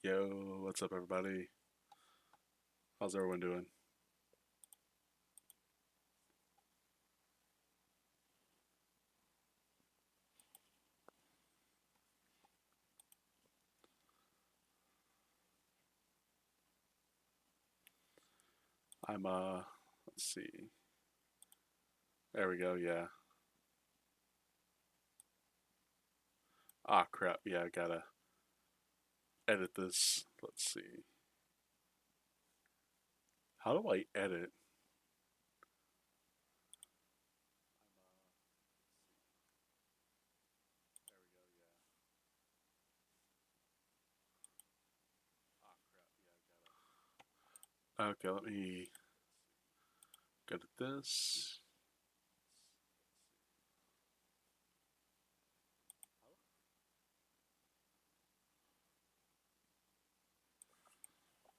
Yo, what's up, everybody? How's everyone doing? I'm, let's see. There we go, yeah. Ah, crap, yeah, I gotta edit this. Let's see. How do I edit? Okay, let me go to this.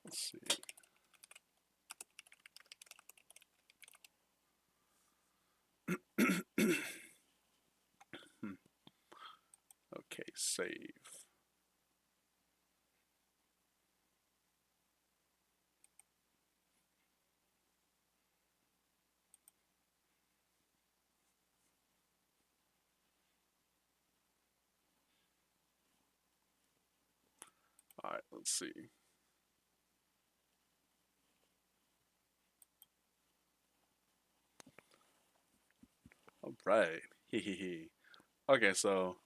Let's see. Hmm. Okay, save. Alright, let's see. Alright. Hehehe. Okay, so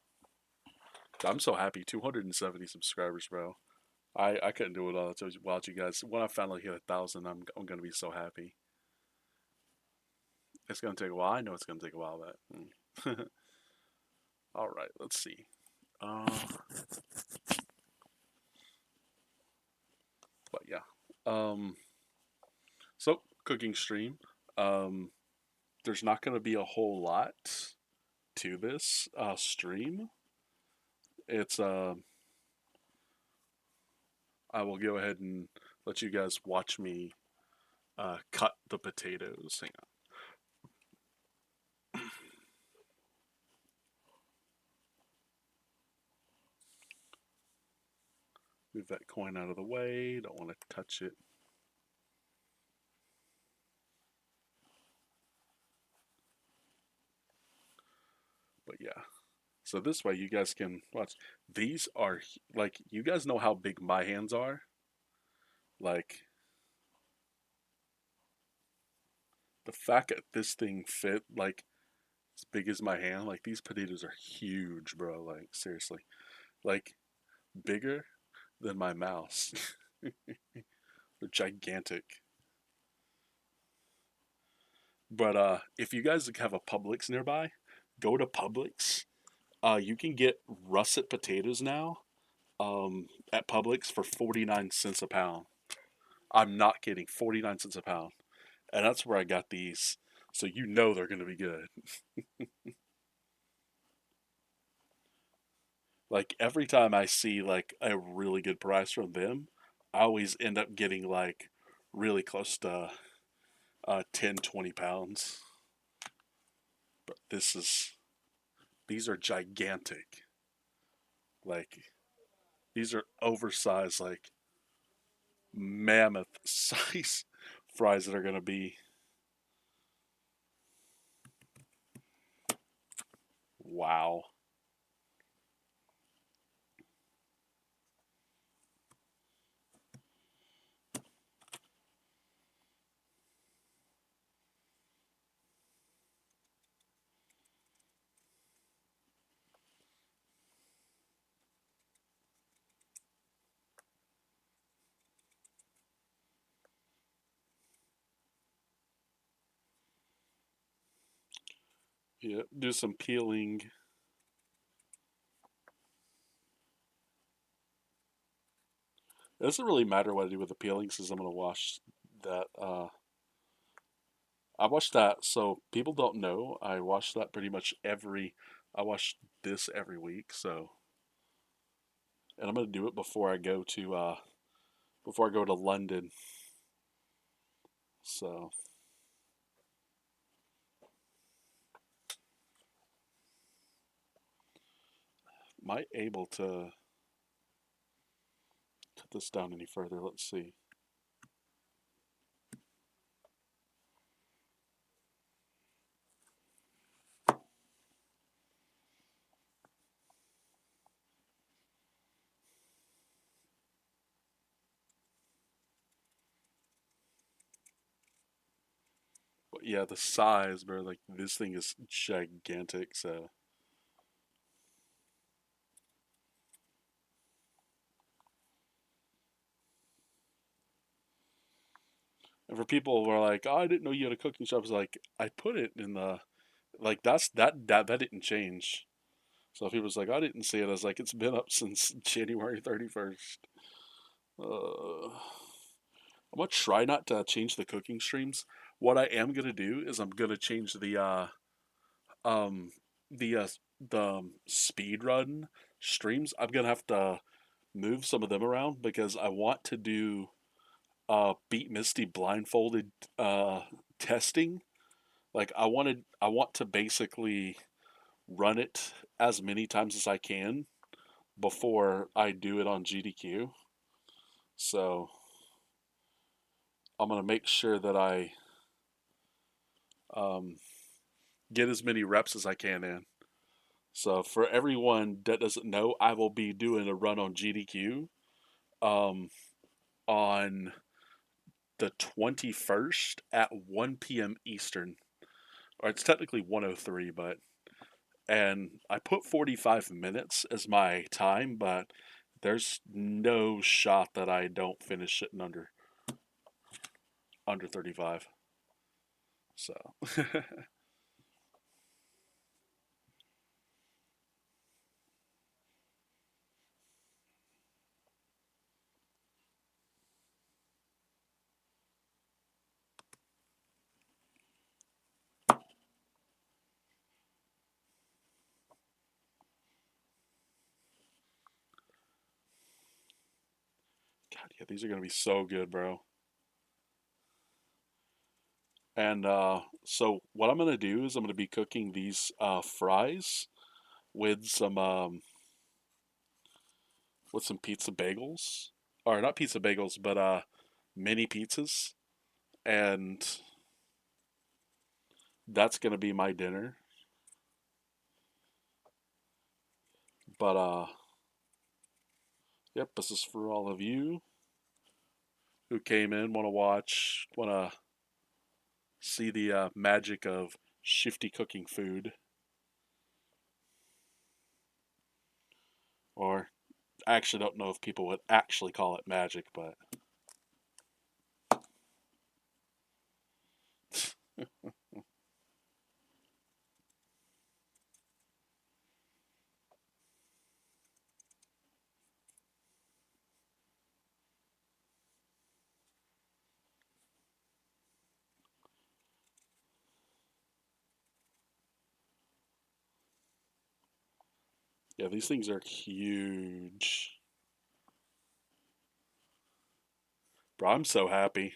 I'm so happy. 270 subscribers, bro. I couldn't do it all without you guys. When I finally hit 1,000, I'm gonna be so happy. It's gonna take a while. I know it's gonna take a while, but all right. Let's see. Uh, but yeah. Um, so cooking stream. Um, there's not gonna be a whole lot to this stream. It's I will go ahead and let you guys watch me cut the potatoes. Hang on. Move that coin out of the way. Don't want to touch it. But yeah. So this way you guys can watch. These are like you guys know how big my hands are. Like the fact that this thing fit like as big as my hand, like these potatoes are huge, bro. Like seriously, like bigger than my mouse. They're gigantic. But if you guys have a Publix nearby, go to Publix. You can get russet potatoes now at Publix for 49 cents a pound. I'm not kidding, 49 cents a pound. And that's where I got these. So you know they're going to be good. Like every time I see like a really good price from them, I always end up getting like really close to 10, 20 pounds. But these are gigantic. Like, these are oversized, like mammoth size fries that are going to be wow. Yeah, do some peeling. It doesn't really matter what I do with the peeling since I'm going to wash that. I wash that, so people don't know. I wash that pretty much I wash this every week, so. And I'm going to do it before I go to London. So, am I able to cut this down any further. Let's see. But yeah, the size, bro. Like this thing is gigantic. So, and for people who are like, "Oh, I didn't know you had a cooking shop," I was like, I put it in the like that didn't change. So if he was like, I didn't see it, I was like, it's been up since January 31st. I'm gonna try not to change the cooking streams. What I am gonna do is I'm gonna change um the uh speed run streams. I'm gonna have to move some of them around because I want to do Beat Misty blindfolded testing. Like I want to basically run it as many times as I can before I do it on GDQ. So I'm gonna make sure that I um, get as many reps as I can in. So for everyone that doesn't know, I will be doing a run on GDQ um, on the 21st at 1 p.m. Eastern, or it's technically 1:03, but and I put 45 minutes as my time, but there's no shot that I don't finish it in under 35. So God, yeah, these are gonna be so good, bro. And so what I'm gonna do is I'm gonna be cooking these fries with some pizza bagels, or not pizza bagels, but mini pizzas, and that's gonna be my dinner. But yep, this is for all of you who came in, want to see the magic of shifty cooking food, or I actually don't know if people would actually call it magic, but yeah, these things are huge. Bro, I'm so happy.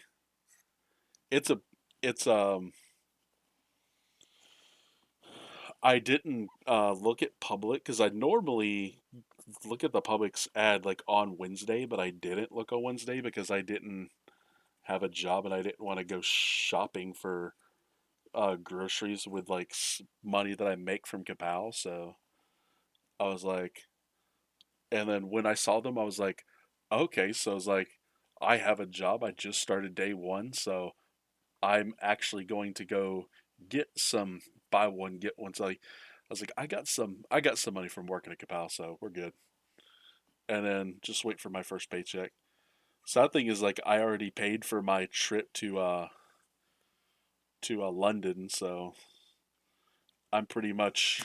It's a it's I didn't look at public because I normally look at the public's ad like on Wednesday, but I didn't look on Wednesday because I didn't have a job and I didn't want to go shopping for groceries with like money that I make from Kapow. So I was like, and then when I saw them, I was like, okay, so I was like, I have a job. I just started day one, so I'm actually going to go get some buy one get one. So I was like, I got some money from working at Kapow, so we're good. And then just wait for my first paycheck. Sad thing is like I already paid for my trip to London, so I'm pretty much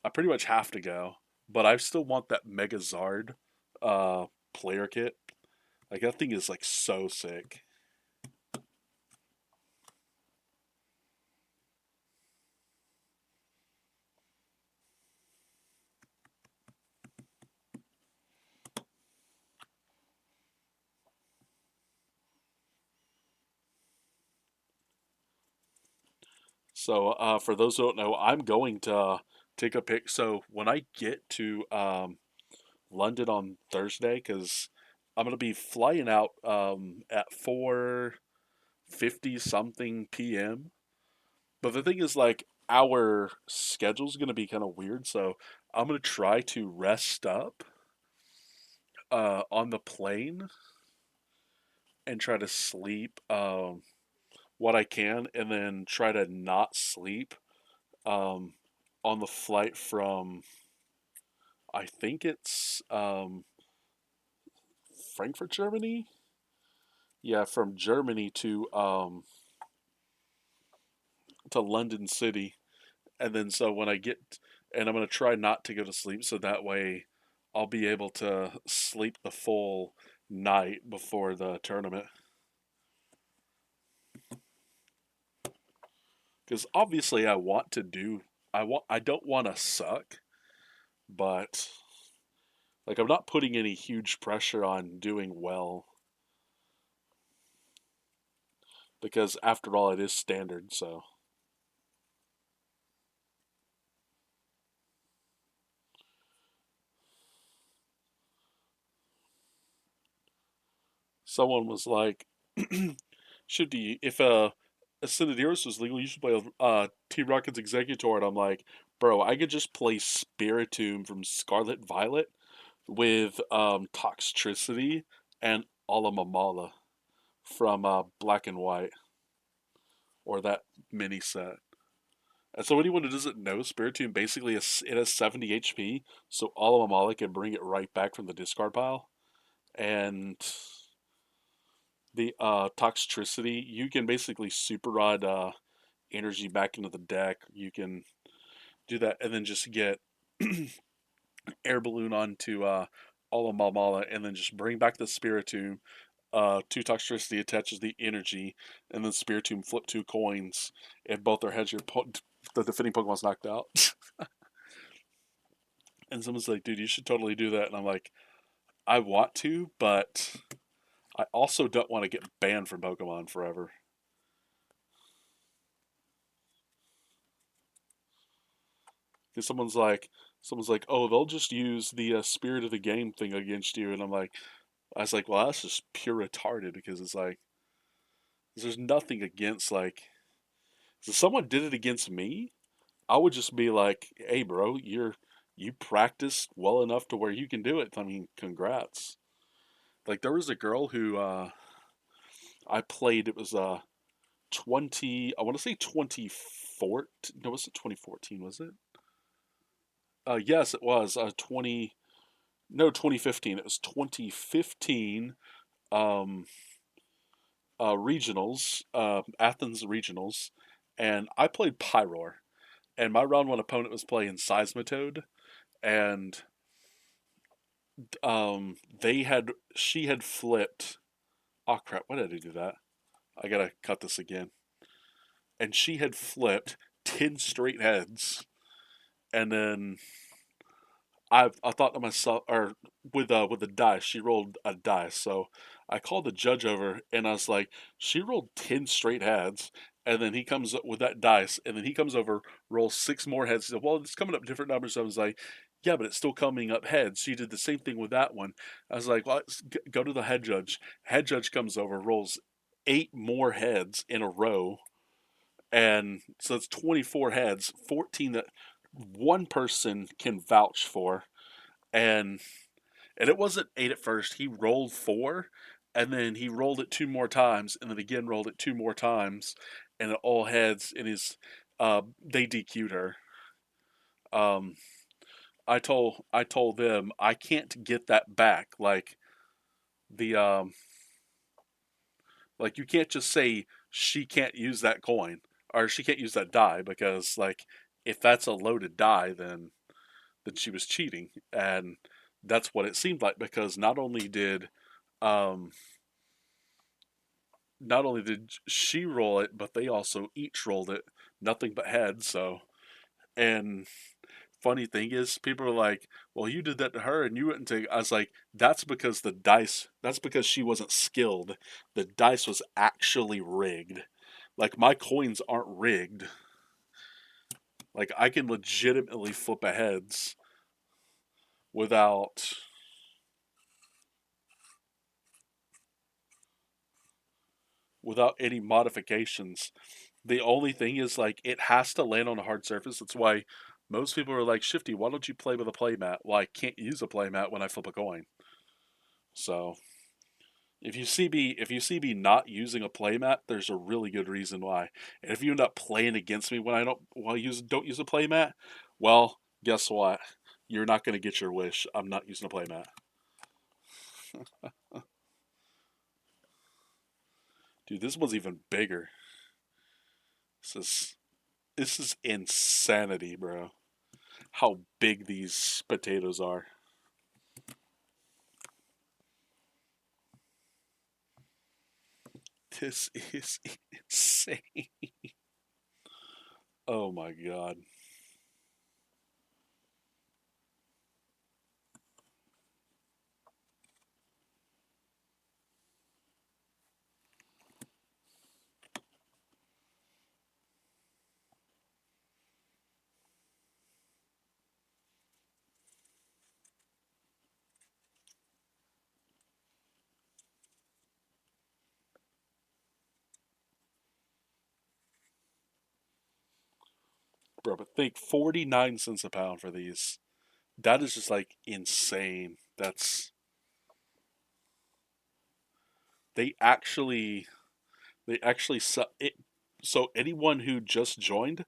I pretty much have to go. But I still want that Megazard uh player kit. Like that thing is like so sick. So for those who don't know, I'm going to take a pic. So when I get to London on Thursday because I'm gonna be flying out at 4:50 something p.m. But the thing is, like, our schedule's gonna be kind of weird, so I'm gonna try to rest up on the plane and try to sleep what I can, and then try to not sleep um, on the flight from I think it's Frankfurt, Germany. Yeah, from Germany to London City, and then so when I get, and I'm gonna try not to go to sleep, so that way I'll be able to sleep the full night before the tournament. Because obviously I don't want to suck, but like I'm not putting any huge pressure on doing well because after all it is standard. So someone was like, should you if Ascendadirus was legal, you should play Team Rocket's Executor, and I'm like, bro, I could just play Spiritomb from Scarlet Violet with Toxtricity and Alamamala from Black and White, or that mini set. And so anyone who doesn't know, Spiritomb basically it has 70 HP, so Alamamala can bring it right back from the discard pile. And the Toxtricity, you can basically super rod energy back into the deck. You can do that and then just get air balloon onto Alamamala and then just bring back the Spiritomb. Two Toxtricity attaches the energy, and then Spiritomb flip 2 coins. If both are heads, the defending Pokemon's knocked out. And someone's like, dude, you should totally do that. And I'm like, I want to, but I also don't want to get banned from Pokemon forever. Because someone's like, oh, they'll just use the spirit of the game thing against you. And I was like, well, that's just pure retarded because it's like, there's nothing against, like, if someone did it against me, I would just be like, hey, bro, you practiced well enough to where you can do it. I mean, congrats. Like, there was a girl who I played, it was 20, I want to say 2014. No, was it 2014? Was it? Yes, it was 20. No, 2015. It was 2015 um, regionals, Athens regionals, and I played Pyroar. And my round one opponent was playing Seismitoad, and she had flipped. Oh crap! Why did I do that? I gotta cut this again. And she had flipped 10 straight heads, and then I thought to myself, or with a dice, she rolled a dice. So I called the judge over, and I was like, she rolled 10 straight heads, and then he comes up with that dice, and then he comes over, rolls 6 more heads. He said, well, it's coming up different numbers. So I was like, yeah, but it's still coming up heads. She did the same thing with that one. I was like, well, go to the head judge. Head judge comes over, rolls 8 more heads in a row, and so it's 24 heads, 14 that one person can vouch for, and it wasn't 8 at first. He rolled 4, and then he rolled it 2 more times, and then again rolled it 2 more times, and it all heads. And his they DQ'd her. Um, I told them I can't get that back. The like you can't just say she can't use that coin or she can't use that die because like if that's a loaded die then she was cheating, and that's what it seemed like because um not only did she roll it, but they also each rolled it, nothing but heads. So, and funny thing is, people are like, "Well, you did that to her, and you wouldn't take." I was like, "That's because the dice. That's because she wasn't skilled. The dice was actually rigged. Like my coins aren't rigged. Like I can legitimately flip a heads without." without any modifications. The only thing is like it has to land on a hard surface. That's why most people are like, Shifty, why don't you play with a playmat? Well, I can't use a playmat when I flip a coin. So if you see me not using a playmat, there's a really good reason why. And if you end up playing against me when I don't use a playmat, well, guess what? You're not gonna get your wish. I'm not using a playmat. Dude, this one's even bigger. This is this is insanity, bro. How big these potatoes are. This is insane. Oh my god. Bro, but think 49 cents a pound for these. That is just like insane. They actually they actually sell it. So anyone who just joined,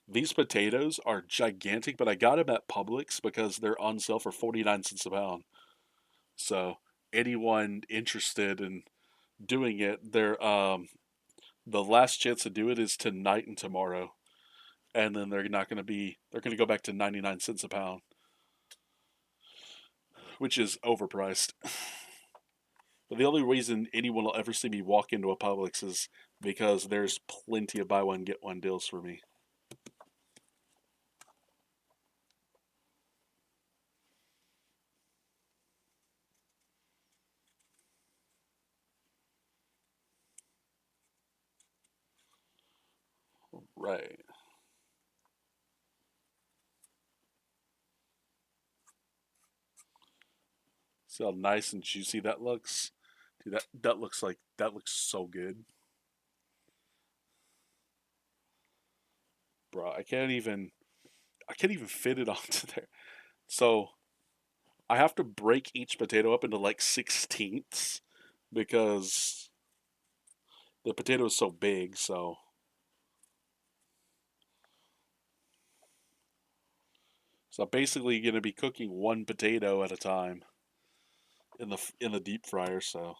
these potatoes are gigantic, but I got them at Publix because they're on sale for 49 cents a pound. So anyone interested in doing it, the last chance to do it is tonight and tomorrow. And then they're gonna go back to 99 cents a pound, which is overpriced. But the only reason anyone will ever see me walk into a Publix is because there's plenty of buy one get one deals for me. Right. See how nice and juicy that looks? Dude, that looks so good. Bro, I can't even fit it onto there. So I have to break each potato up into like sixteenths because the potato is so big, so I'm basically gonna be cooking one potato at a time in the deep fryer, so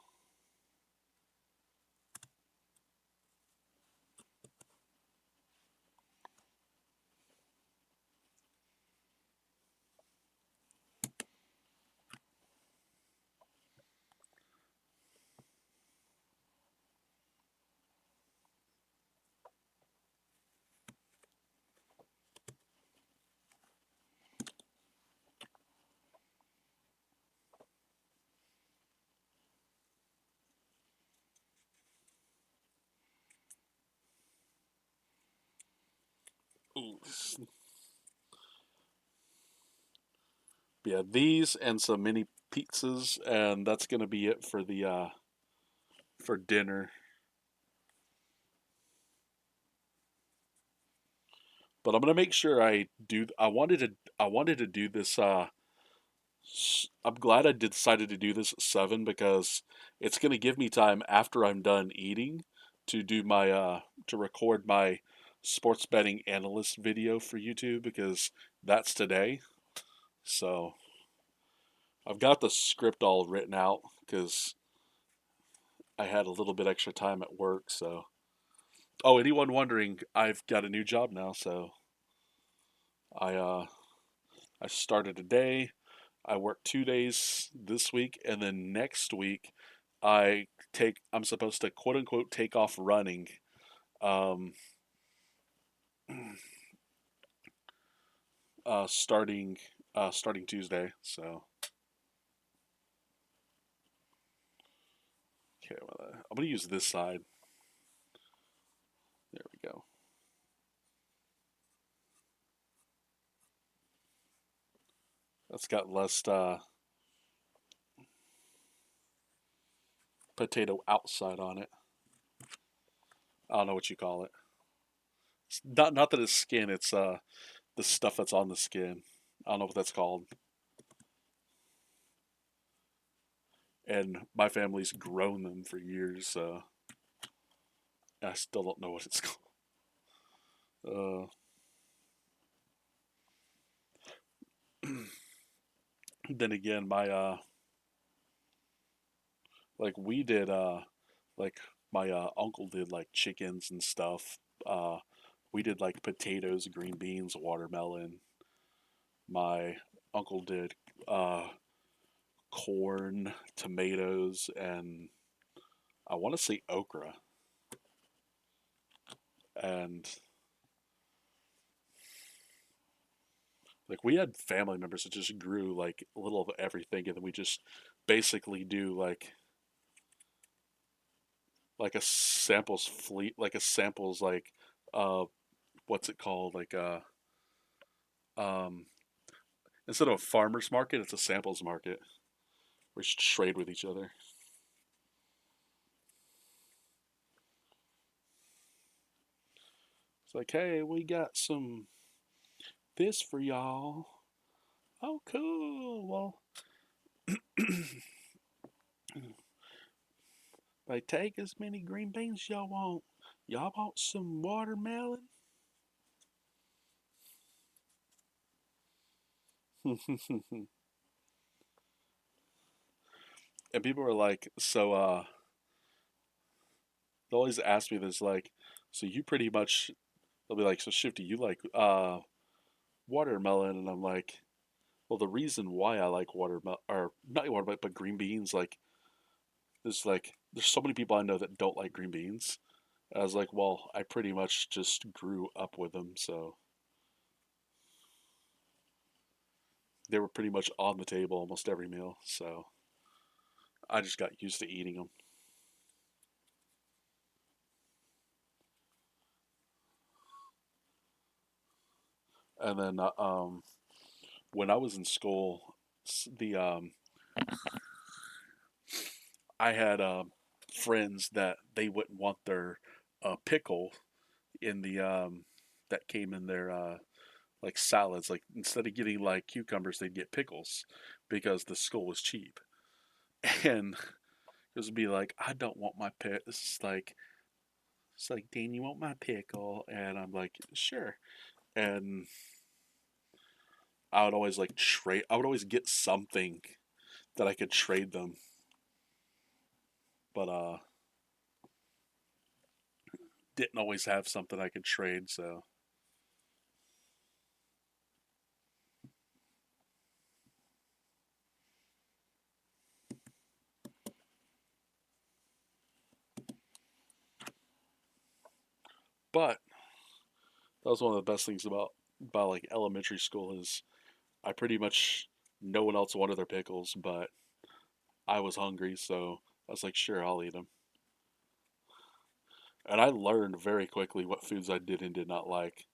ooh. Yeah, these and some mini pizzas, and that's gonna be it for the for dinner. But I'm gonna make sure I do. I wanted to do this. I'm glad I decided to do this at 7 because it's gonna give me time after I'm done eating to do my to record my sports betting analyst video for YouTube because that's today. So I've got the script all written out because I had a little bit extra time at work. So oh, anyone wondering? I've got a new job now, so I uh I started today. I work 2 days this week, and then next week I'm supposed to quote unquote take off running, um, starting starting Tuesday. So okay, I'm gonna use this side. There we go. That's got less potato outside on it. I don't know what you call it. It's not that it's skin. It's the stuff that's on the skin. I don't know what that's called. And my family's grown them for years, so I still don't know what it's called. Then again, my like we did like my uncle did like chickens and stuff. We did like potatoes, green beans, watermelon. My uncle did uh corn, tomatoes, and I want to say okra. And like we had family members that just grew like a little of everything, and then we just basically do like a samples fleet, like a samples like uh what's it called, like um instead of a farmers market, it's a samples market. We just trade with each other. It's like, hey, we got some this for y'all. Oh, cool. Well, like take as many green beans y'all want. Y'all want some watermelon? And people are like, so they always ask me this, like, so you pretty much, they'll be like, so Shifty, you like watermelon? And I'm like, well, the reason why I like watermelon, or not watermelon, but green beans, like, there's so many people I know that don't like green beans. I was like, well, I pretty much just grew up with them, so they were pretty much on the table almost every meal. So I just got used to eating them. And then when I was in school, the I had friends that they wouldn't want their pickle in the that came in their like salads. Like instead of getting like cucumbers, they'd get pickles because the school was cheap. And it would be like, I don't want my pick. It's like, Dean, you want my pickle? And I'm like, sure. And I would always like trade. I would always get something that I could trade them. But didn't always have something I could trade. So, but that was one of the best things about like elementary school is I pretty much no one else wanted their pickles, but I was hungry, so I was like, sure, I'll eat them. And I learned very quickly what foods I did and did not like.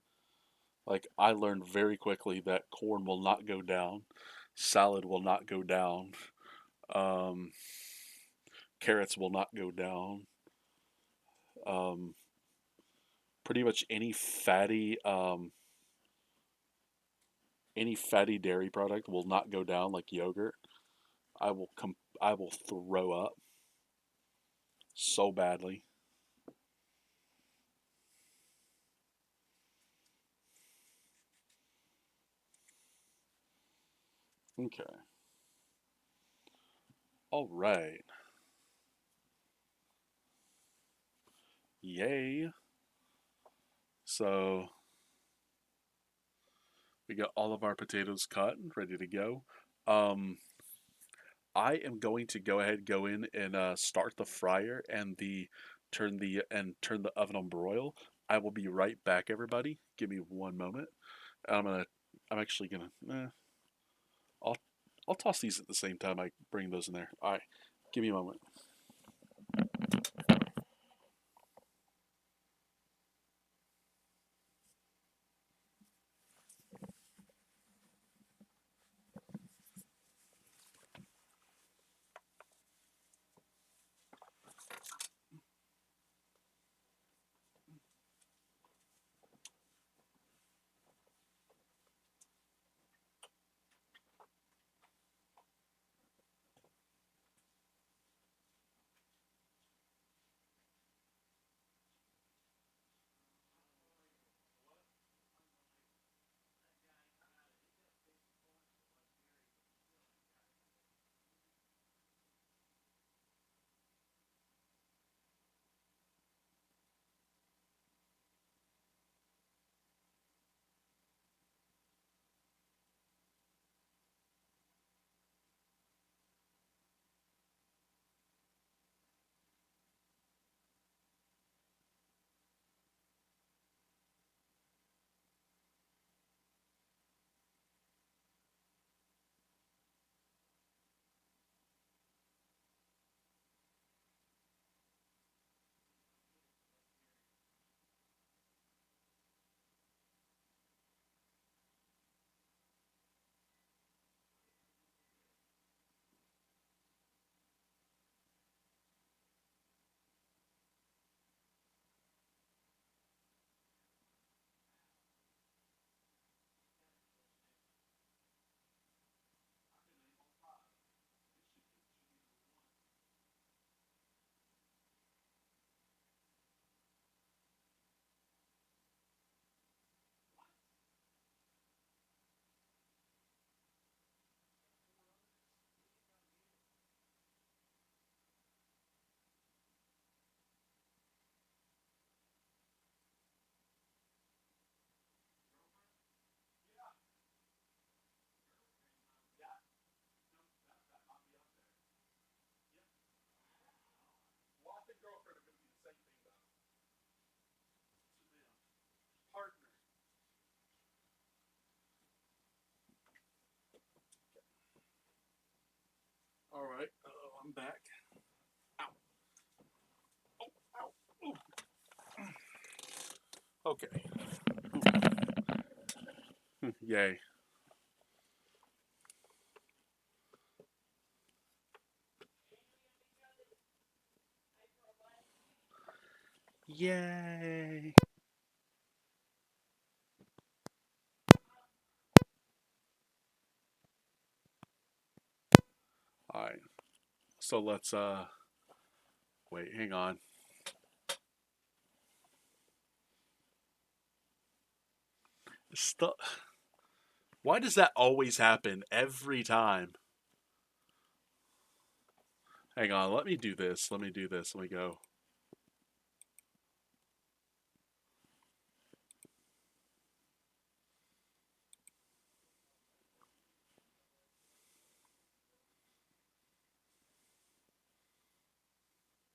Like I learned very quickly that corn will not go down, salad will not go down, um, carrots will not go down. Um, Pretty much any fatty dairy product will not go down, like yogurt. I will throw up so badly. Okay. All right. Yay. So we got all of our potatoes cut and ready to go. Um, I am going to go in and start the fryer and turn the oven on broil. I will be right back, everybody. Give me one moment. I'm gonna. I'm actually gonna. I'll I'll toss these at the same time I bring those in there. All right. Give me a moment. All right, I'm back. Ow. Ow. Ooh. Okay. Yay. Yay. All right. So let's wait, hang on. Stu- Why does that always happen every time? Hang on, let me do this. Let me do this. Let me go.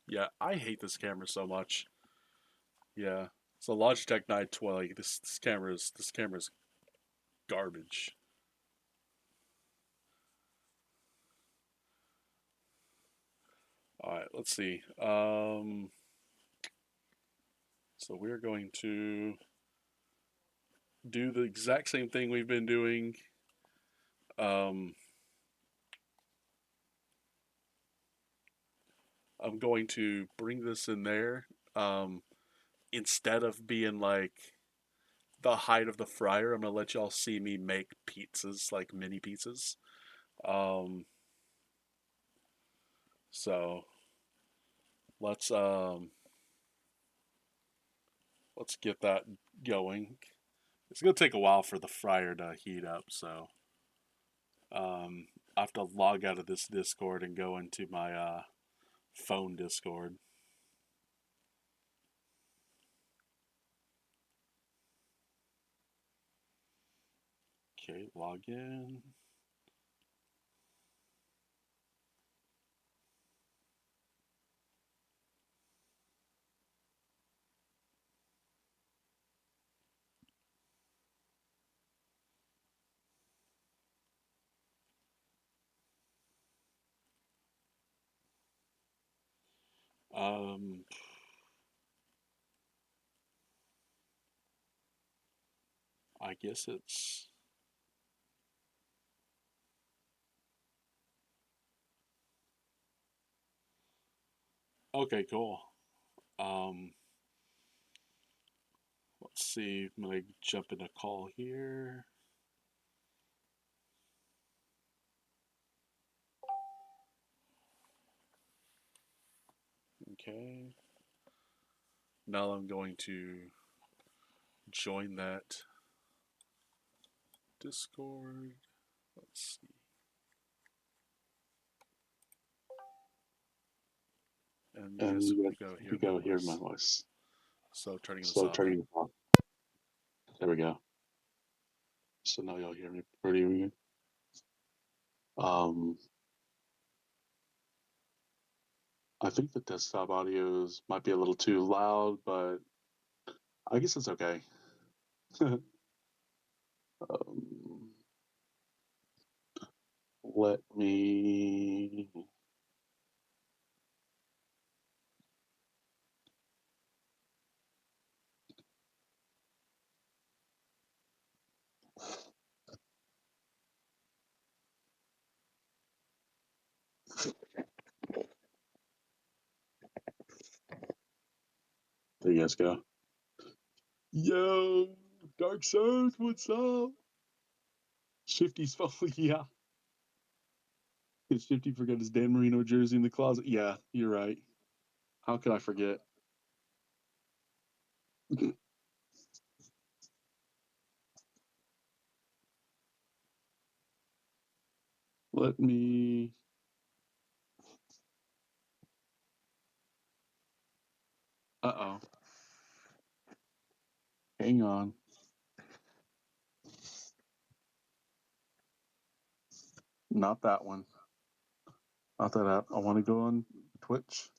Yeah, I hate this camera so much. Yeah. So Logitech 920. This camera's garbage. All right, let's see. So we're going to do the exact same thing we've been doing. Um, I'm going to bring this in there. Um, Instead of being like the height of the fryer, I'm gonna let y'all see me make pizzas, like mini pizzas. Um, so let's um, let's get that going. It's gonna take a while for the fryer to heat up, so I have to log out of this Discord and go into my phone Discord. Okay, log in. Um, I guess it's okay. Cool. Um, let's see. I'm gonna jump in a call here. Okay. Now I'm going to join that Discord. Let's see. And you guys And you go hear you my go hear my voice. voice. So turning this So off. turning it off. There we go. So now y'all hear me pretty good. Um, I think the desktop audios might be a little too loud, but I guess it's okay. um, let me. There you guys go. Yo, Dark Souls, what's up? Shifty's phone, yeah. Did Shifty forget his Dan Marino jersey in the closet? Yeah, you're right. How could I forget? Let me. Uh oh. Hang on. Not that one. Not that app. I want to go on Twitch.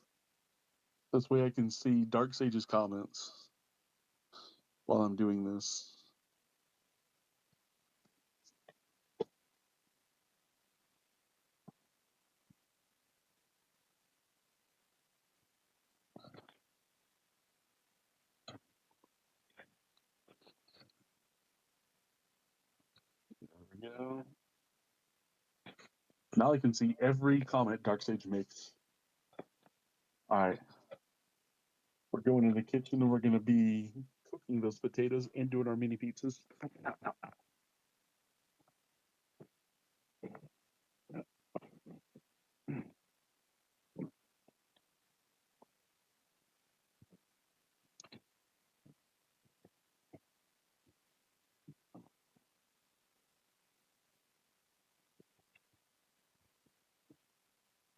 This way I can see Dark Sage's comments while I'm doing this. There we go. Now I can see every comment Dark Sage makes. All right. We're going in the kitchen and we're going to be cooking those potatoes and doing our mini pizzas.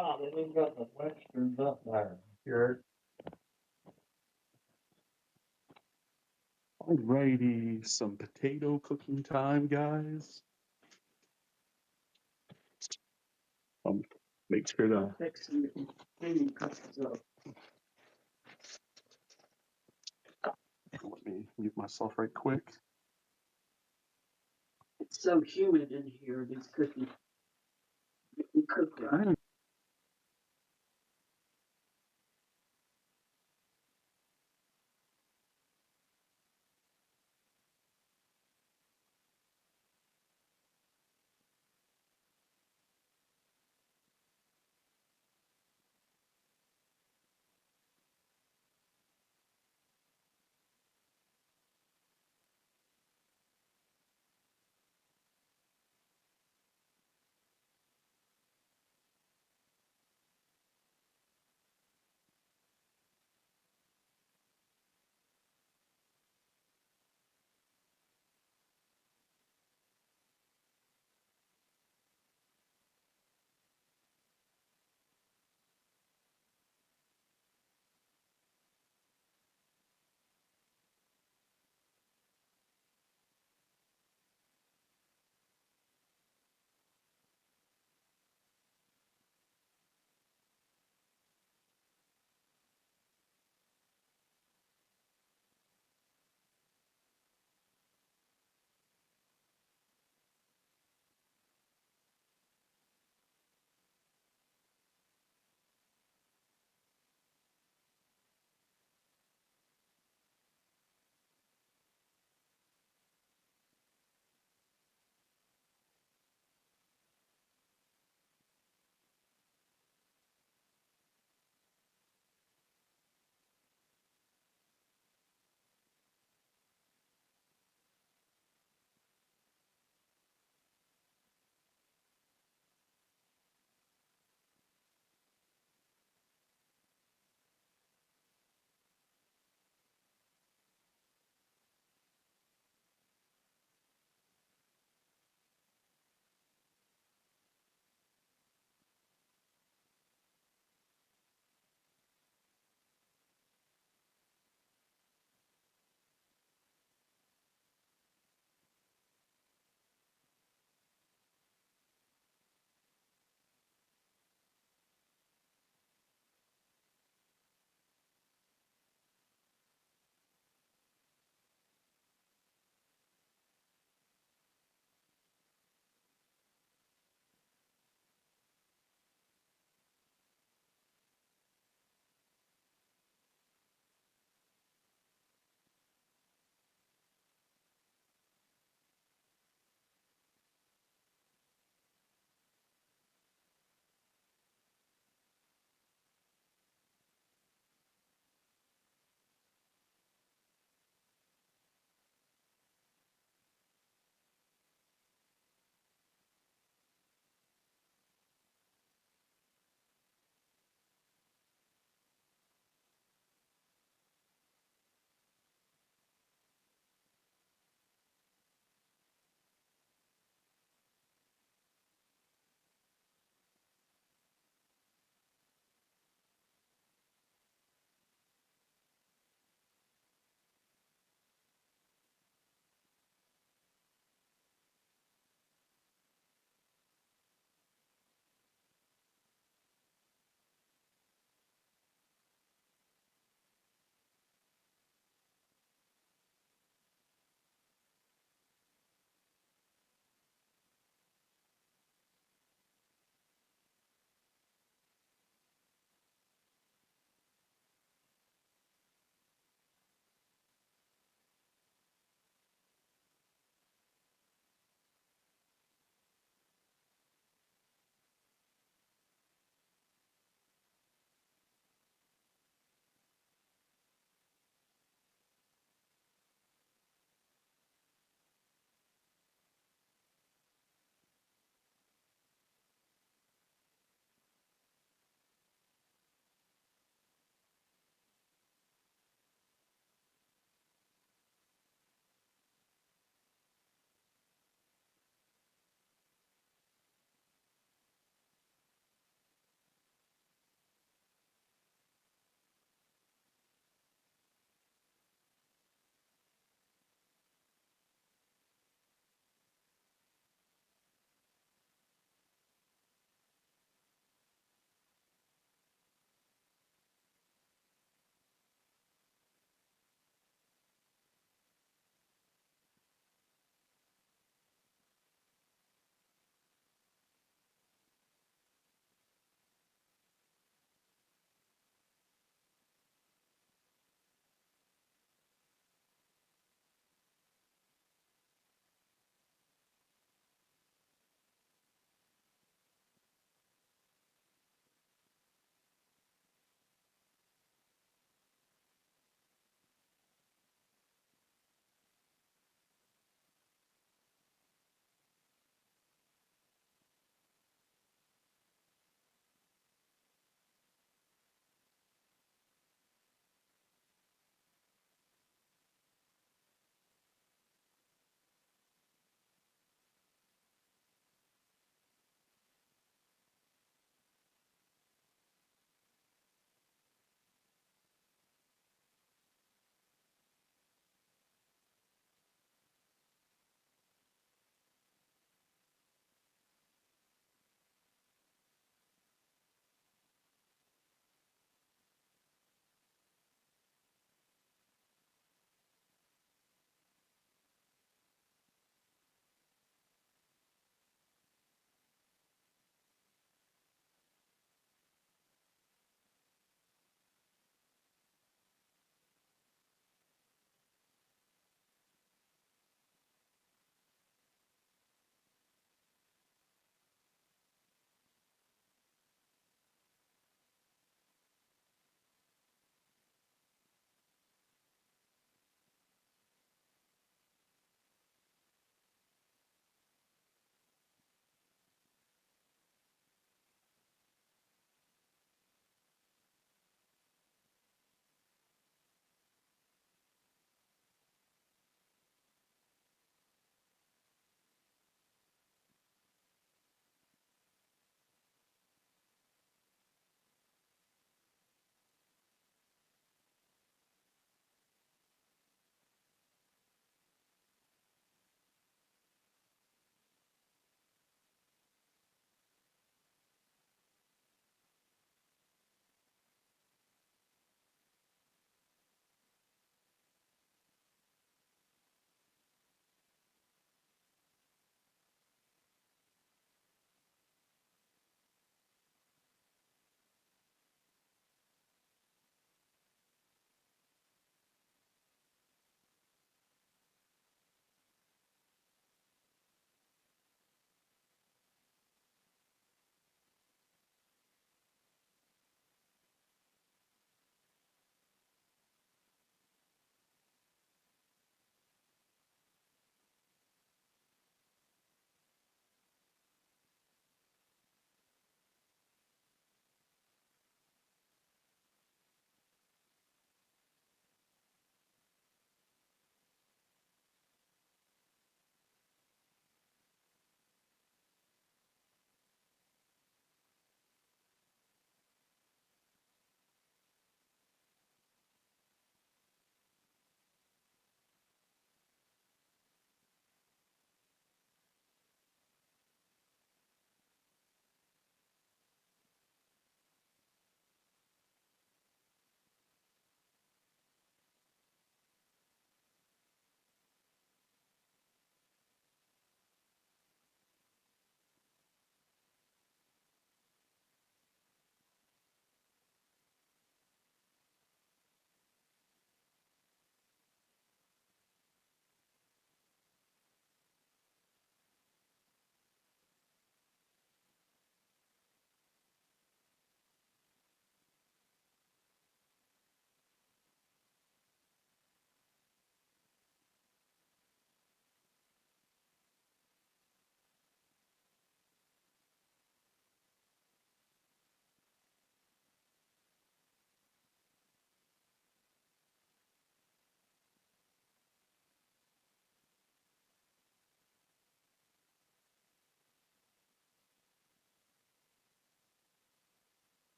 Oh, they even got the westerns up there. Here. Alrighty, some potato cooking time, guys. Make sure to Fixing the potato cuts up. let me mute myself right quick. It's so humid in here, these cookies. You cook right.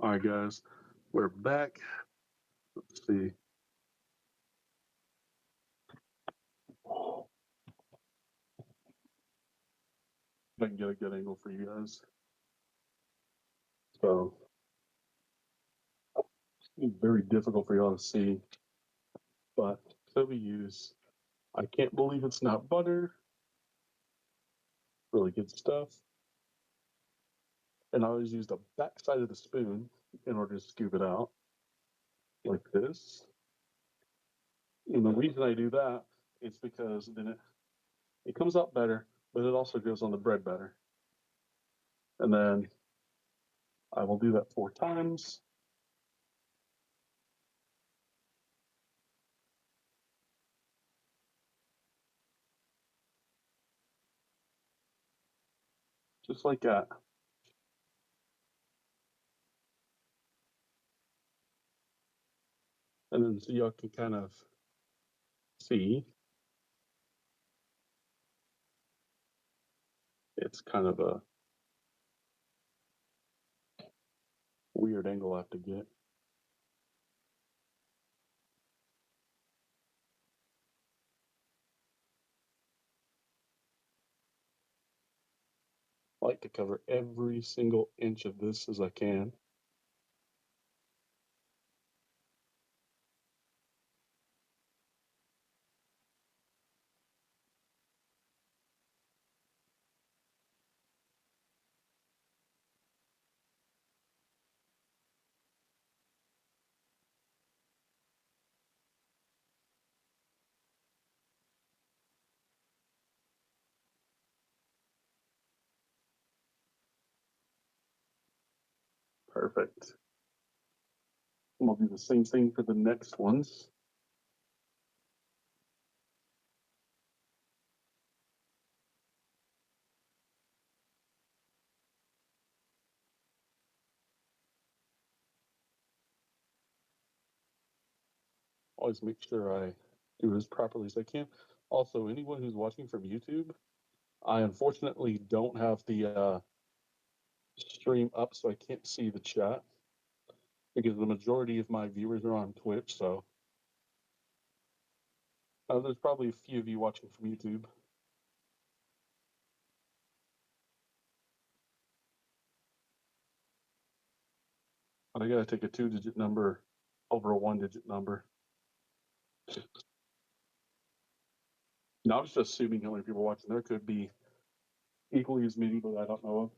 All right, guys, we're back. Let's see. If I can get a good angle for you guys. So, it's very difficult for y'all to see, but so we use, I can't believe it's not butter. Really good stuff. And I always use the back side of the spoon in order to scoop it out, like this. And the reason I do that is because then it comes out better, but it also goes on the bread better. And then I will do that 4 times. Just like that. And then so y'all can kind of see it's kind of a weird angle I have to get. I like to cover every single inch of this as I can. Perfect. And I'll do the same thing for the next ones. Always make sure I do it as properly as I can. Also, anyone who's watching from YouTube, I unfortunately don't have the stream up, so I can't see the chat because the majority of my viewers are on Twitch. So there's probably a few of you watching from YouTube. But I gotta take a 2-digit number over a 1-digit number. Now I'm just assuming how many people watching. There could be equally as many, but I don't know of.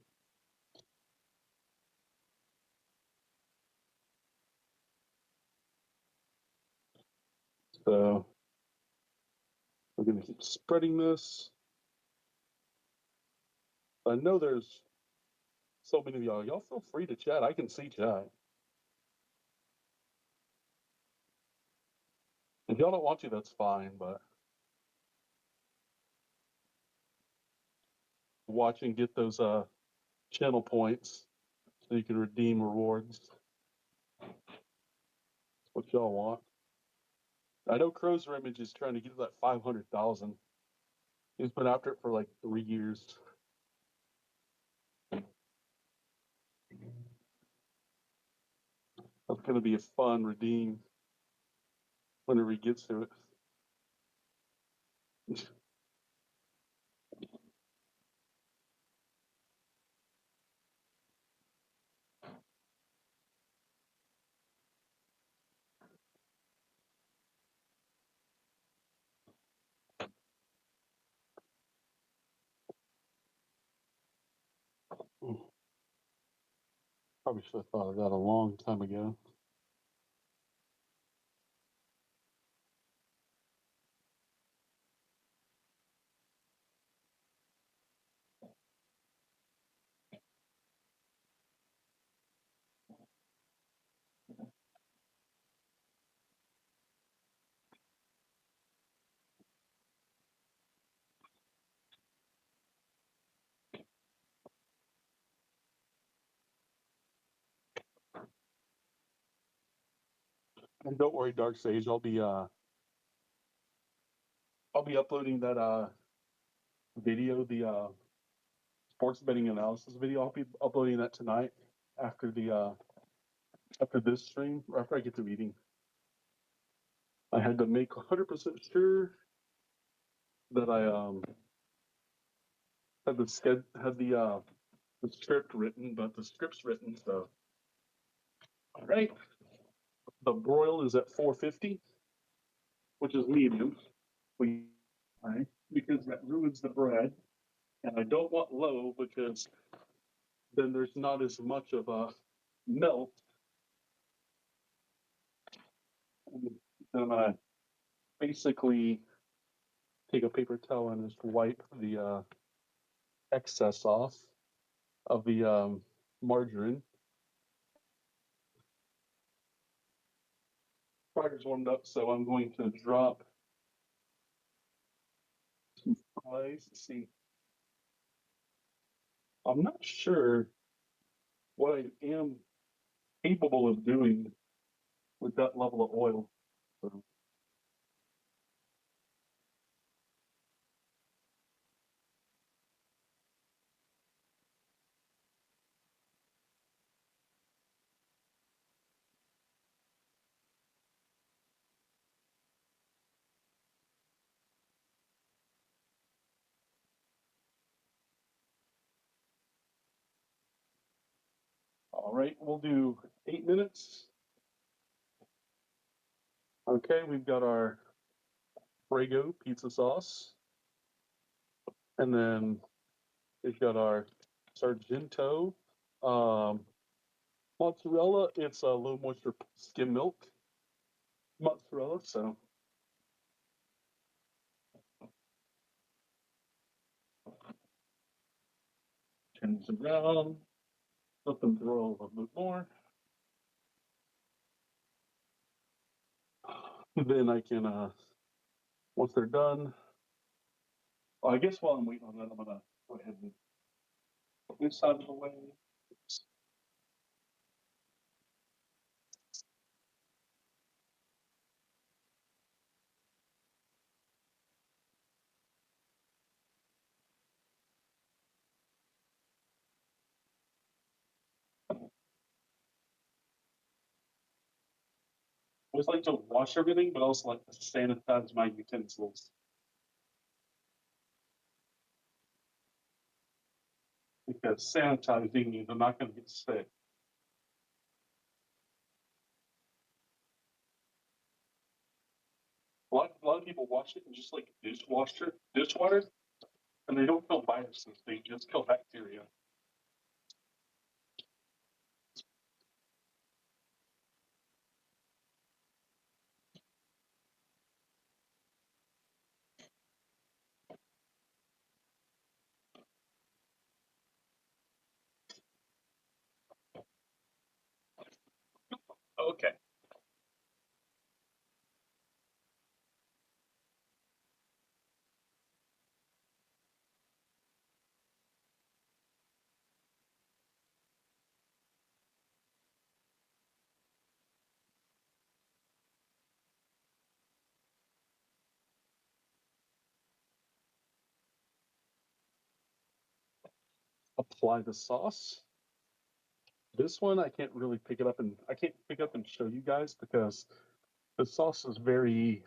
So we're gonna keep spreading this. I know there's so many of y'all. Y'all feel free to chat. I can see chat. If y'all don't want to, that's fine. But watch and get those channel points so you can redeem rewards. That's what y'all want. I know Crow's Image is trying to get to that 500,000. He's been after it for like 3 years. That's gonna be a fun redeem whenever he gets to it. Probably should have thought of that a long time ago. And don't worry, Dark Sage, I'll be uploading that video, the sports betting analysis video. I'll be uploading that tonight after the after this stream, or after I get through eating, I had to make 100% sure that I had the script written, but the script's written. So, all right, the broil is at 450, which is medium. All right, because that ruins the bread, and I don't want low because then there's not as much of a melt. And then I'm gonna basically take a paper towel and just wipe the excess off of the margarine. Fryer's warmed up, so I'm going to drop some fries. Let's see. I'm not sure what I am capable of doing with that level of oil. So, all right, we'll do 8 minutes. Okay, we've got our Prego pizza sauce. And then we've got our Sargento mozzarella. It's a low moisture skim milk mozzarella. So turn this around, let them throw a little bit more. Then I can, once they're done, I guess while I'm waiting on that, I'm gonna go ahead and put this out of the way. I always like to wash everything, but also like to sanitize my utensils. Because sanitizing, they're not going to get sick. A lot of people wash it in just like dishwater, and they don't kill viruses, they just kill bacteria. Okay. Apply the sauce. This one I can't really pick it up and I can't pick up and show you guys because the sauce is very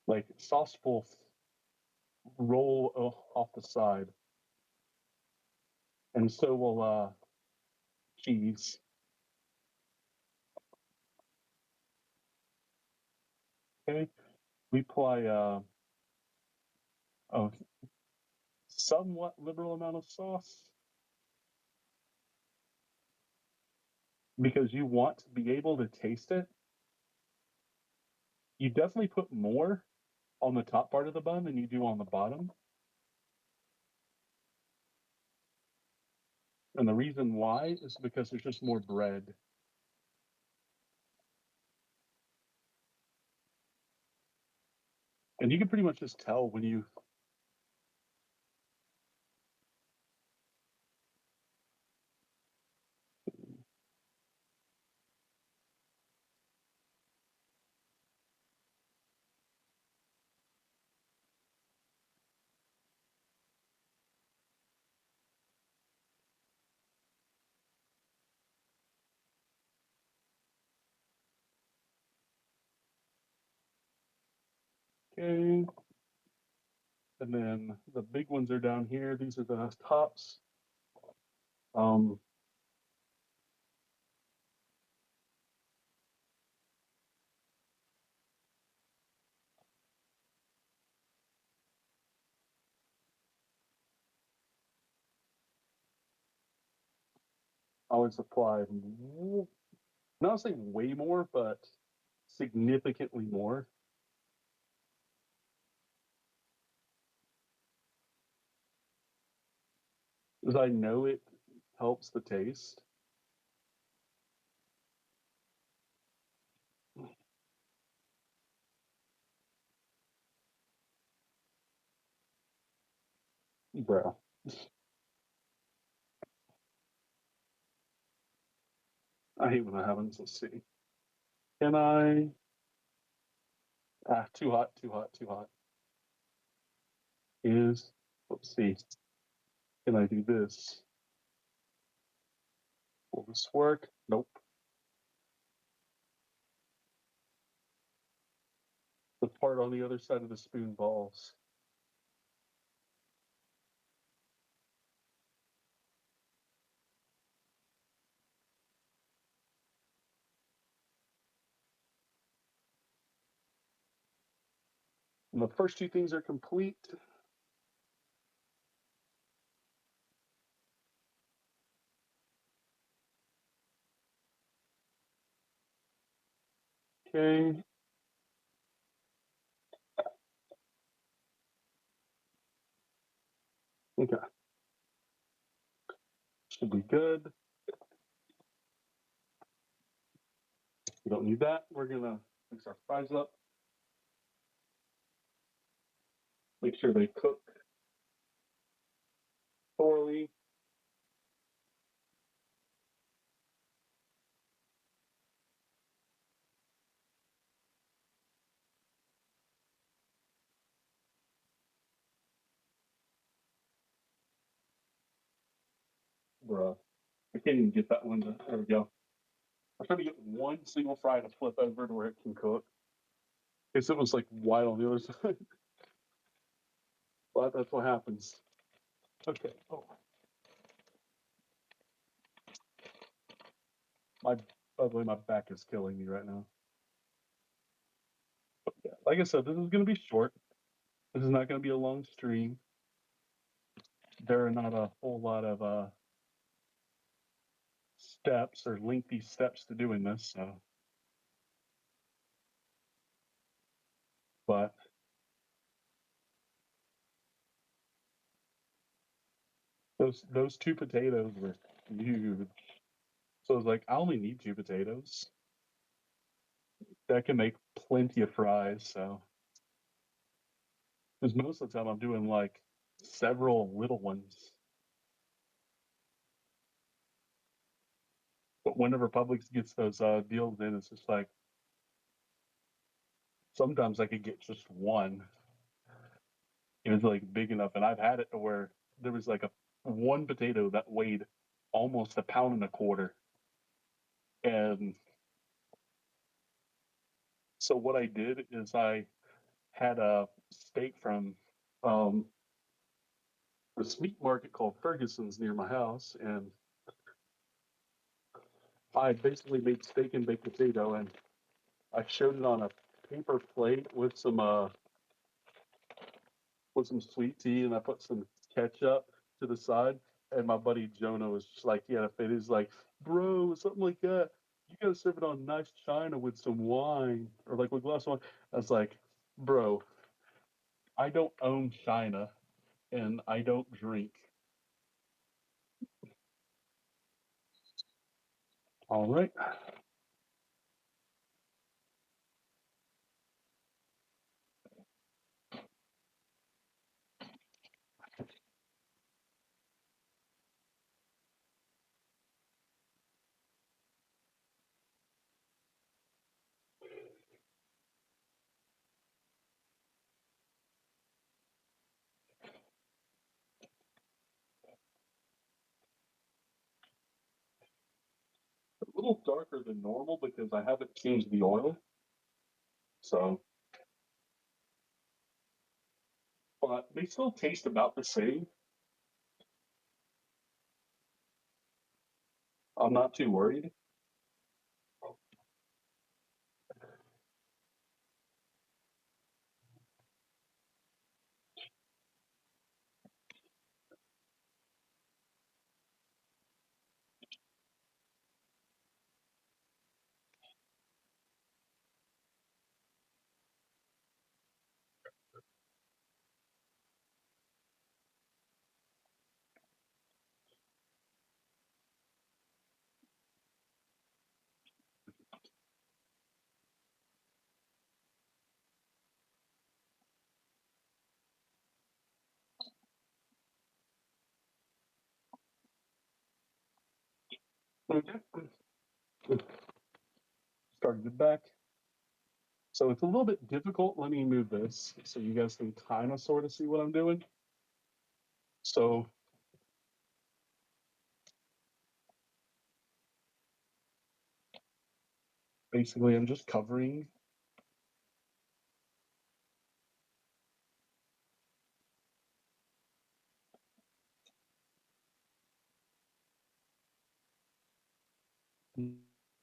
like sauce will roll off the side, and so will cheese. Okay, we apply a somewhat liberal amount of sauce because you want to be able to taste it. You definitely put more on the top part of the bun than you do on the bottom. And the reason why is because there's just more bread. And you can pretty much just tell when you Okay. And then the big ones are down here. These are the tops. I would supply, not saying way more, but significantly more. Because I know it helps the taste. Bro. I hate when that happens. Let's see. Can I? Too hot, too hot, too hot. Let's see. Can I do this? Will this work? Nope. The part on the other side of the spoon balls. And the first two things are complete. Okay. Okay. Should be good. We don't need that. We're gonna mix our fries up. Make sure they cook thoroughly. Bruh. I can't even get that one to, there we go. I'm trying to get one single fry to flip over to where it can cook. Because it was like wide on the other side. But that's what happens. Okay. Oh. By the way, my back is killing me right now. But yeah, like I said, this is gonna be short. This is not gonna be a long stream. There are not a whole lot of steps or lengthy steps to doing this, so but those two potatoes were huge. So I was like, I only need two potatoes. That can make plenty of fries, so because most of the time I'm doing like several little ones. But whenever Publix gets those deals in, it's just like sometimes I could get just one. It was like big enough, and I've had it to where there was like a one potato that weighed almost a pound and a quarter. And so what I did is I had a steak from um, this meat market called Ferguson's near my house, and I basically made steak and baked potato, and I showed it on a paper plate with some sweet tea, and I put some ketchup to the side. And my buddy Jonah was just like, he had a fit. He's like, bro, something like that. You gotta serve it on nice china with some wine or like with glass of wine. I was like, bro, I don't own china and I don't drink. All right. A little darker than normal because I haven't changed the oil. So but they still taste about the same. I'm not too worried. Okay. Started it back. So it's a little bit difficult. Let me move this so you guys can kind of sort of see what I'm doing. So basically, I'm just covering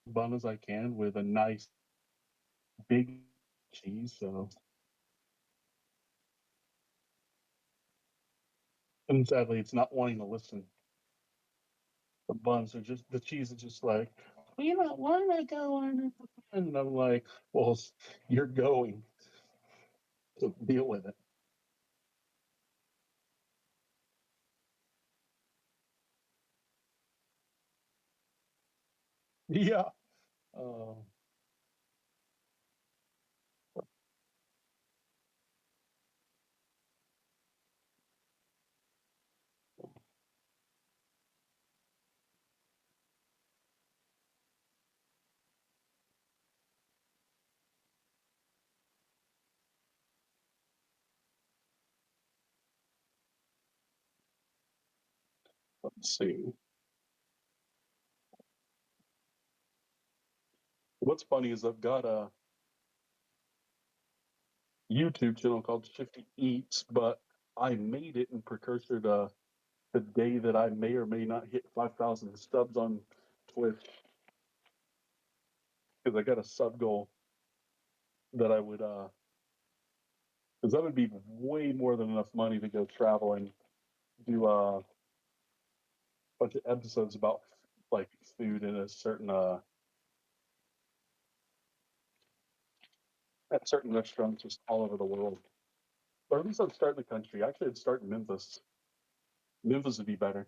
bun as I can with a nice big cheese. So, and sadly, it's not wanting to listen. The buns are just the cheese is just like we don't want to go on it. And I'm like, well, you're going, so deal with it. Yeah. Uh, let's see. What's funny is I've got a YouTube channel called Shifty Eats, but I made it in precursor to the day that I may or may not hit 5,000 subs on Twitch because I got a sub goal that I would because that would be way more than enough money to go travel and do a bunch of episodes about like food in a certain at certain restaurants just all over the world. Or at least I'd start in the country. Actually, I'd start in Memphis. Memphis would be better.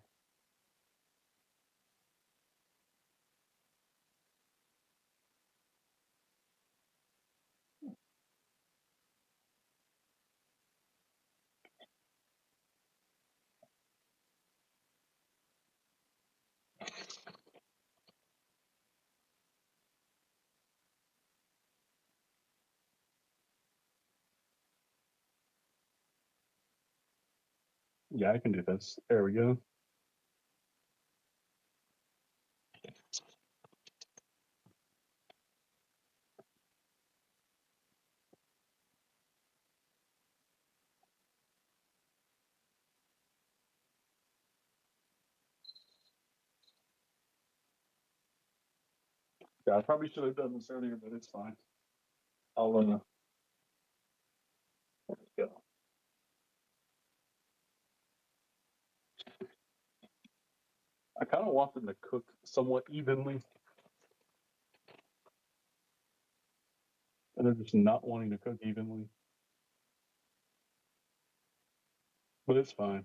Yeah, I can do this. There we go. Yeah, I probably should have done this earlier, but it's fine. I'll go. I kind of want them to cook somewhat evenly, and they're just not wanting to cook evenly. But it's fine.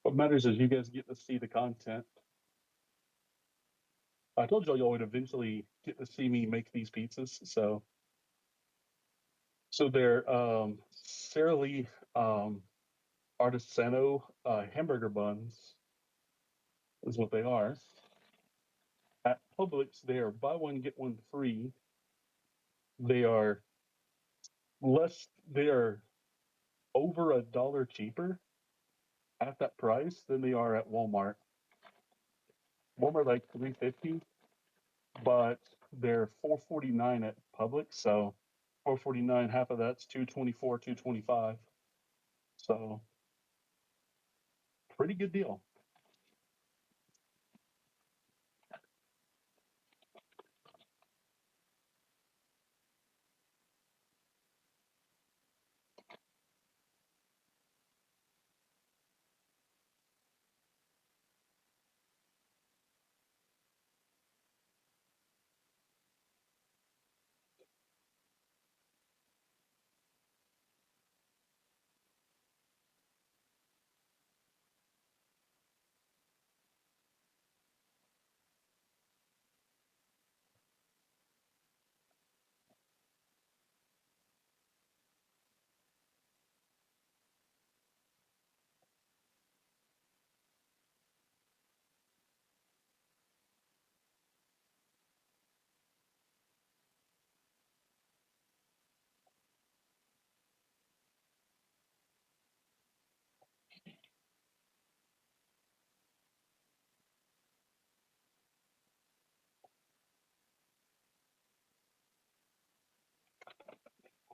What matters is you guys get to see the content. I told y'all would eventually get to see me make these pizzas. So they're Sara Lee Artisano hamburger buns is what they are. At Publix, they are buy one get one free. They are less. They are over $1 cheaper at that price than they are at Walmart. Walmart like $3.50, but they're $4.49 at Publix, so $4.49, half of that's $2.24, $2.25. So pretty good deal.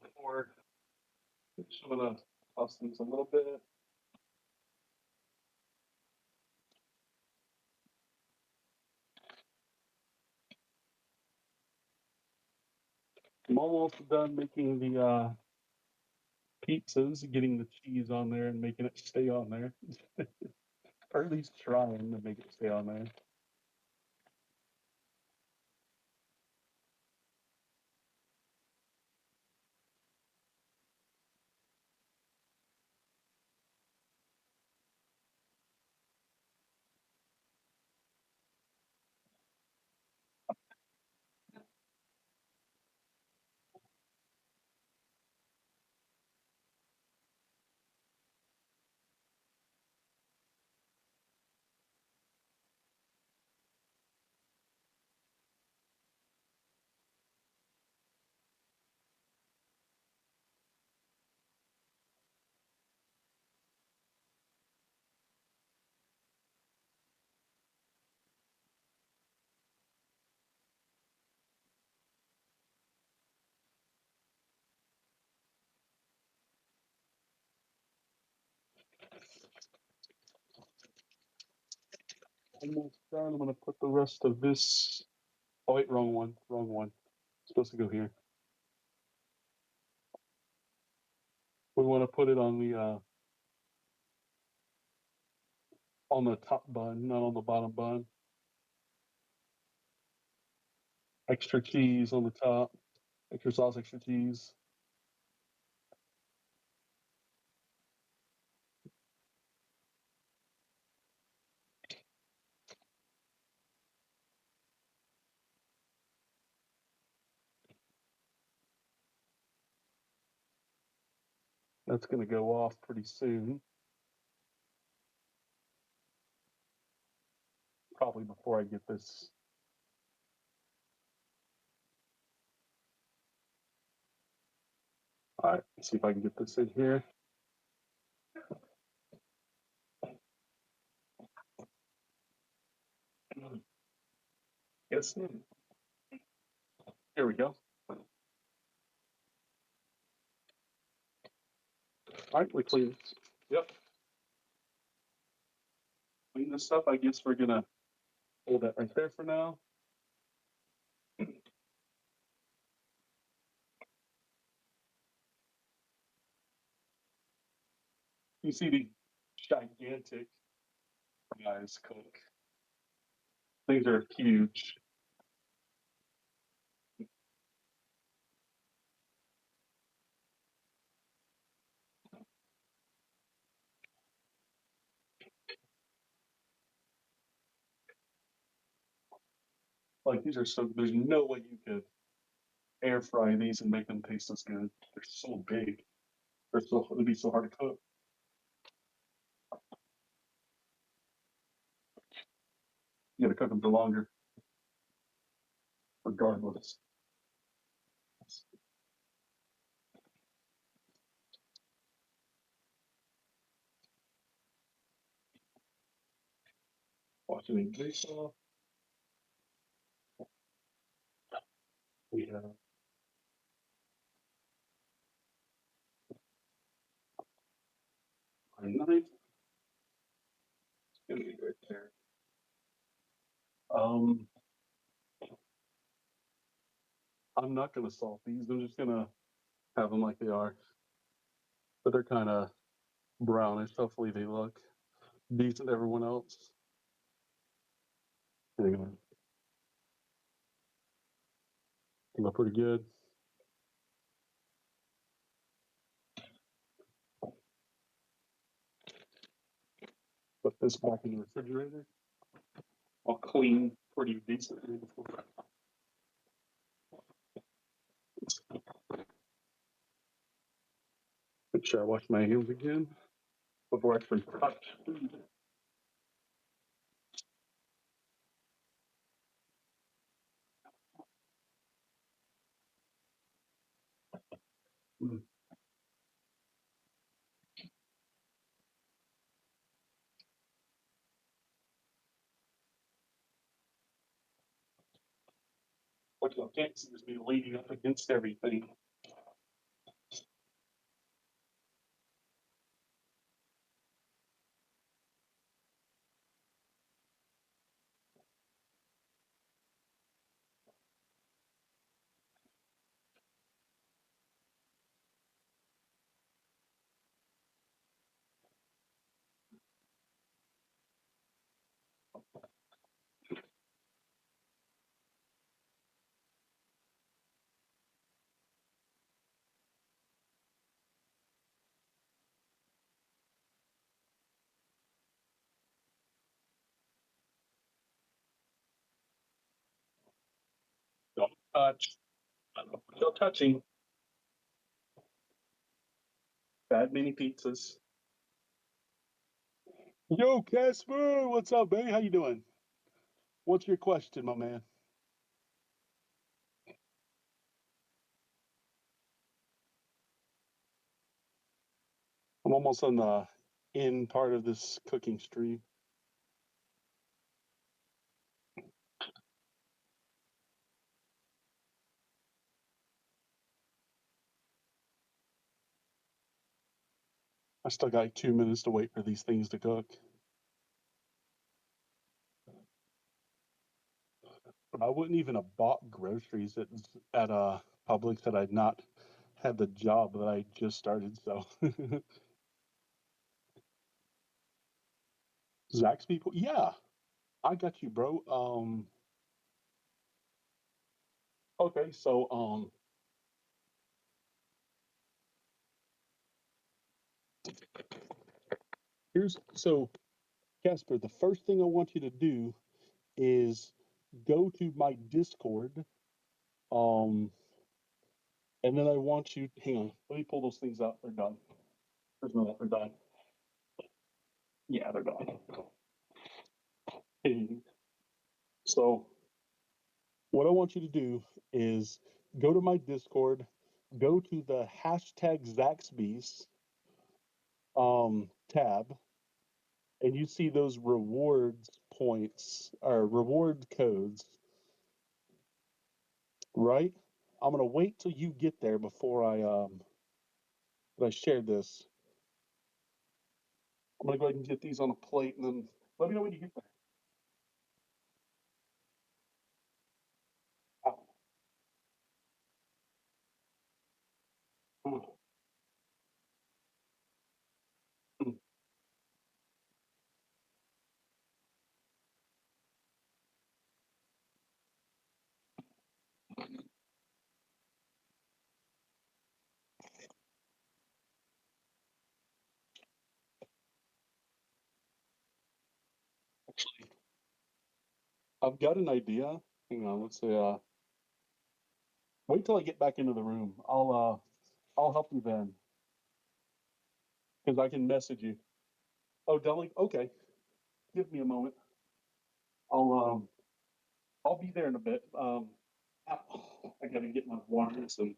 Before I'm gonna toss these a little bit. I'm almost done making the pizzas, getting the cheese on there and making it stay on there. Or at least trying to make it stay on there. Almost done. I'm gonna put the rest of this. Oh wait, wrong one. Wrong one. It's supposed to go here. We want to put it on the top bun, not on the bottom bun. Extra cheese on the top. Extra sauce, extra cheese. That's gonna go off pretty soon. Probably before I get this. All right, let's see if I can get this in here. Yes. Here we go. All right, we clean. Yep. Clean this up. I guess we're gonna hold that right there for now. You see the gigantic fries cook. These are huge. Like these are so. There's no way you could air fry these and make them taste as good. They're so big. It'd be so hard to cook. You gotta cook them for longer, regardless. Watching it grease off. We have our knife. It's gonna be right there. I'm not gonna salt these. I'm just gonna have them like they are, but they're kind of brownish. Hopefully, they look decent to everyone else. Anyway, they look pretty good. Put this back in the refrigerator. I'll clean pretty decently before. Make sure I wash my hands again before I actually touch food. What you can't see is me leaning up against everything. Don't touch. No touching. Bad mini pizzas. Yo, Casper, what's up, baby? How you doing? What's your question, my man? I'm almost on the end part of this cooking stream. I still got like 2 minutes to wait for these things to cook. I wouldn't even have bought groceries at Publix had I not had the job that I just started. So Zach's people, yeah, I got you, bro. Okay, so here's so Casper, the first thing I want you to do is go to my Discord. Um, and then I want you, hang on, let me pull those things out. They're done. There's no, they're done. Yeah, they're done. So what I want you to do is go to my Discord, go to the hashtag Zaxby's tab, and you see those rewards points or reward codes, right? I'm gonna wait till you get there before I share this. I'm gonna go ahead and get these on a plate, and then let me know when you get there. Oh. Mm. Mm. Actually, I've got an idea. Hang on, let's say wait till I get back into the room. I'll help you then. Because I can message you. Oh, Deli? Okay. Give me a moment. I'll be there in a bit. I gotta get my waters and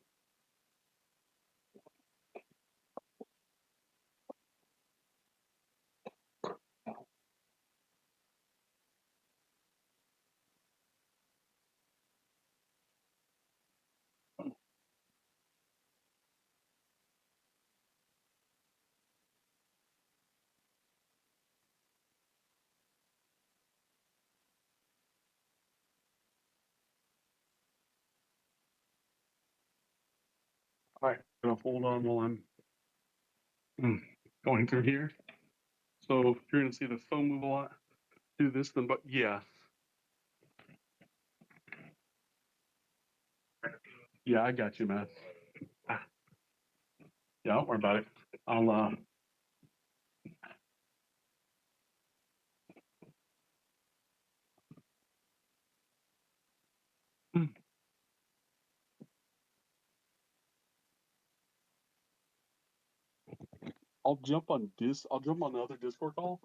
All right, gonna hold on while I'm going through here. So you're gonna see the phone move a lot. Do this, then, but yeah, yeah, I got you, man. Ah, yeah, don't worry about it. I'll I'll jump on this. I'll jump on the other Discord call.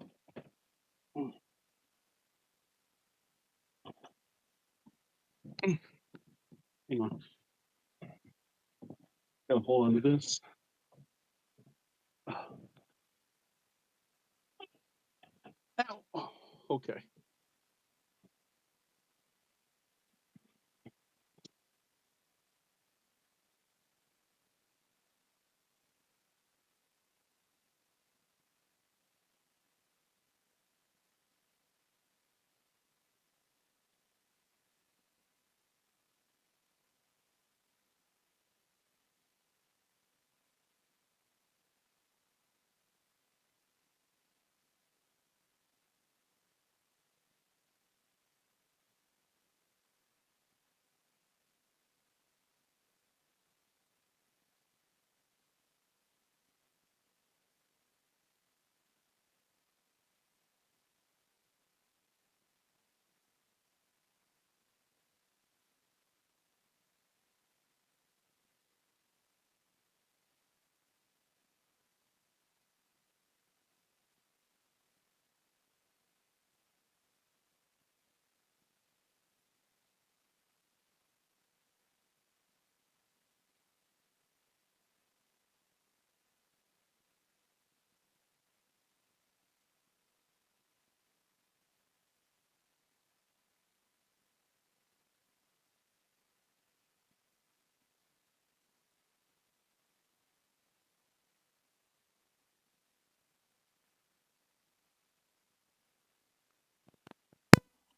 Hang on, gotta hold on to this. Ow. Okay.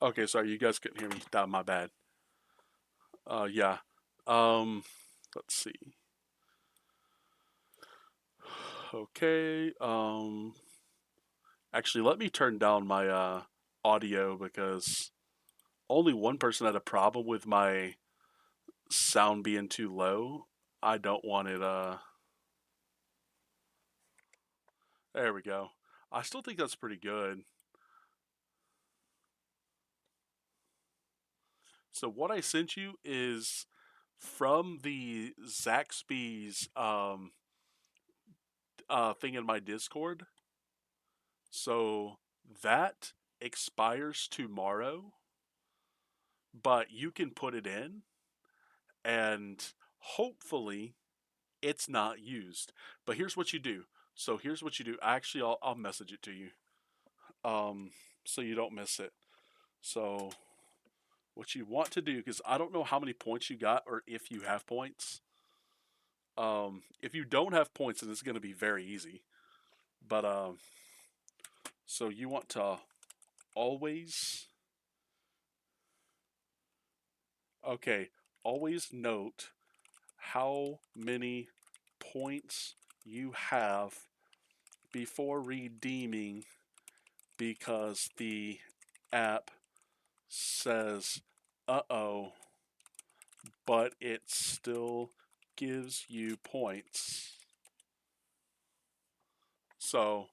Okay, sorry, you guys couldn't hear me. That my bad. Yeah. Um, let's see. Okay. Actually, let me turn down my audio because only one person had a problem with my sound being too low. I don't want it. There we go. I still think that's pretty good. So what I sent you is from the Zaxby's thing in my Discord. So that expires tomorrow, but you can put it in and hopefully it's not used. But here's what you do. So here's what you do. Actually, I'll message it to you, um, so you don't miss it. So what you want to do, because I don't know how many points you got or if you have points. If you don't have points, then it's going to be very easy. But so you want to always, okay, always note how many points you have before redeeming, because the app says, uh-oh, but it still gives you points. So,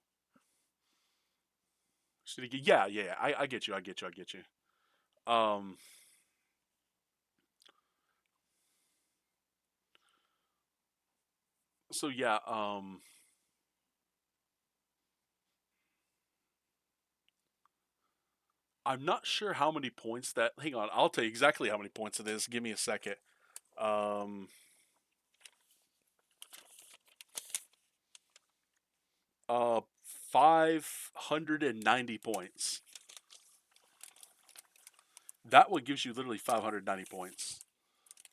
yeah, I get you, I get you, I get you. Um, so yeah, I'm not sure how many points that, hang on, I'll tell you exactly how many points it is. Give me a second. Um, 590 points. That one gives you literally 590 points.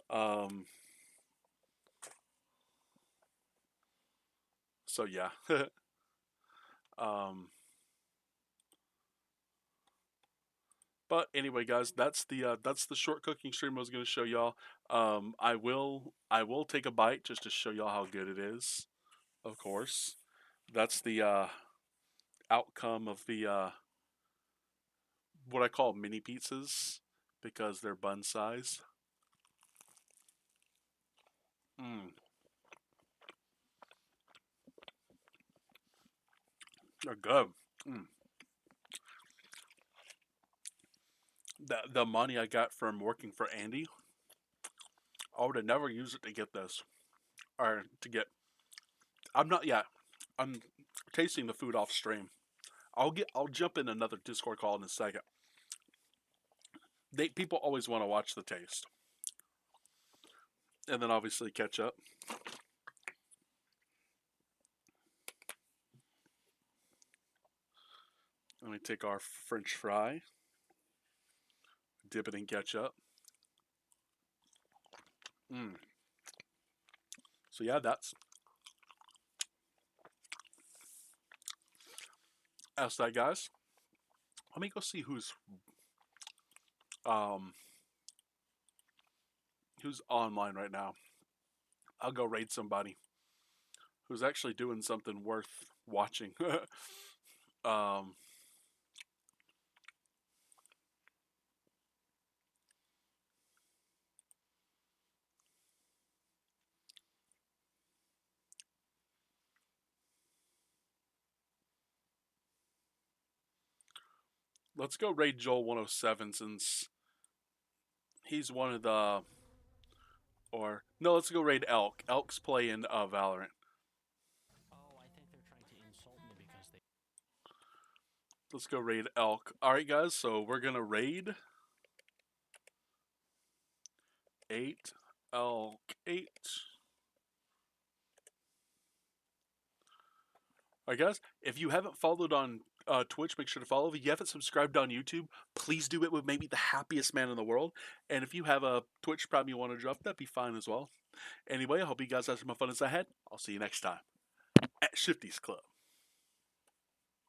Um, so yeah. um, But anyway, guys, that's the short cooking stream I was going to show y'all. I will take a bite just to show y'all how good it is. Of course, that's the outcome of the what I call mini pizzas because they're bun size. Mm. They're good. Mm. The money I got from working for Andy, I would have never used it to get this or to get. I'm not yet. I'm tasting the food off stream. I'll jump in another Discord call in a second. People always want to watch the taste. And then obviously ketchup. Let me take our French fry, dip it in ketchup. So yeah, that's that, guys. Let me go see who's online right now. I'll go raid somebody who's actually doing something worth watching. Let's go raid Joel 107 since he's one of the. Or no, let's go raid Elk. Elk's playing Valorant. Oh, I think they're trying to insult me because they. Let's go raid Elk. All right, guys. So we're gonna raid 8 Elk 8. All right, guys. If you haven't followed on Twitch, make sure to follow. If you haven't subscribed on YouTube, please do it. With maybe the happiest man in the world. And if you have a Twitch Prime you want to drop, that'd be fine as well. Anyway, I hope you guys have some fun as I had. I'll see you next time at Shifty's Club.